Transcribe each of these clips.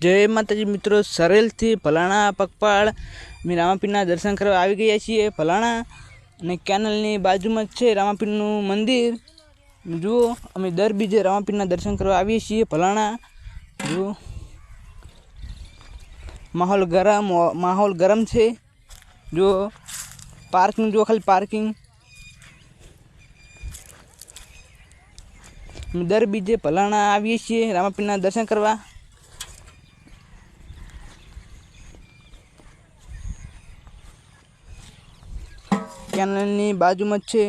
जय माताजी मित्रों, सरेल थी फलाणा पगपाळ अमे रामापीरना दर्शन करवा आवी गया छीए। फलाणा ने केनलनी बाजुमां छे रामापीरनुं मंदिर। जुओ अमे दर बीजे रामापीरना दर्शन करवा आवीए छीए। फलाणा जुओ माहौल गरम छे। जो पार्किंग जो खाली पार्किंग दर बीजे फलाणा आवीए छीए रामापीरना दर्शन करवा। केनलनी बाजुमां छे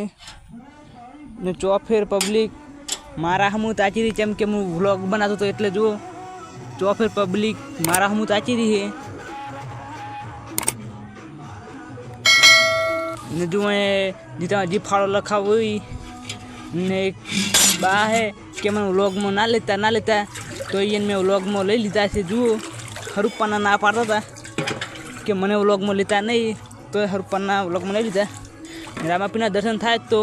ने चौफेर पब्लिक मारा हमू ताची रही चम के हूँ व्लॉग बनातो तो एटले जुओ चौफेर पब्लिक मारा हमू ताची रही है ने जुए जीता जी फाड़ो लखा हुई ने एक बा है कि मैं व्लॉग में ना लेता तो ये मैं व्लॉग में ले लीता से जुओ हरूपन्ना ना पाड़ता था कि मैंने व्लॉग में लेता नहीं तो हरूपन्ना व्लॉग में ले लीता। रामापीरना दर्शन थाय तो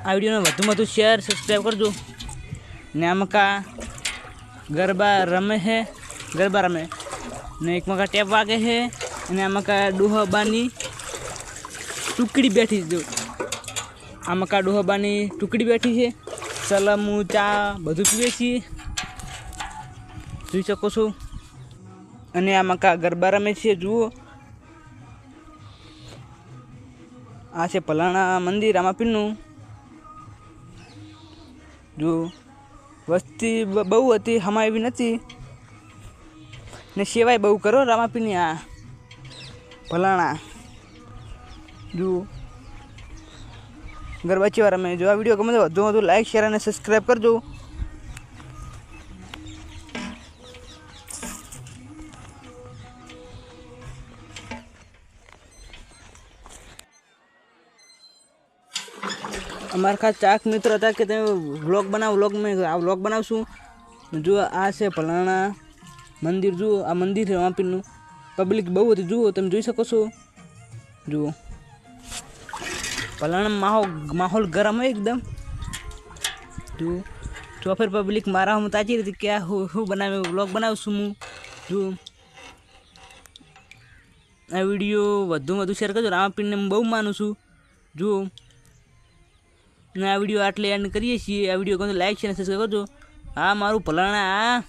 आ विडियो ने વધુ વધુ शेर सब्सक्राइब करजो। ने आमका गरबा रमे है ने एक मका टेप वागे है ने आमका डोहाबानी टुकड़ी बैठी जो आमका डोहाबानी टुकड़ी बैठी है। सलामू चा બધું પીવે છીએ જોઈ શકો છો। અને આમકા ગરબા રમે છે જુઓ। आ से फलाणा मंदिर रामापीरनु जो वस्ती बहु हती हमारी भी नथी ने सेवाय बहु करो रामापीरनी। आ फलाणा जो गरबा चेवा रमे। जो आ विडियो गमे तो વધુ વધુ लाइक शेयर और सब्सक्राइब करजो। अमार खास चाक मित्र था कि व्लॉग में आ व्लॉग बनावशू। जो आ से फलाणा मंदिर जुओ आ मंदिर है रामापीरनु पब्लिक बहु हती जुओ तमे जोई शको छो। जुओ फलाणा माहौल गरम है एकदम। जो चौफेर पब्लिक मारा हम ताची रही क्या हूँ बनावे व्लॉग बनावशू हूँ। जो आ विडियो વધુ વધુ शेर करजो। रामापीरने बहु मानु छूं। जो आ विडियो आटले एंड करिए छीए। आ विडियो को लाइक शेयर सब्सक्राइब करजो। आ मारू फलाणा आ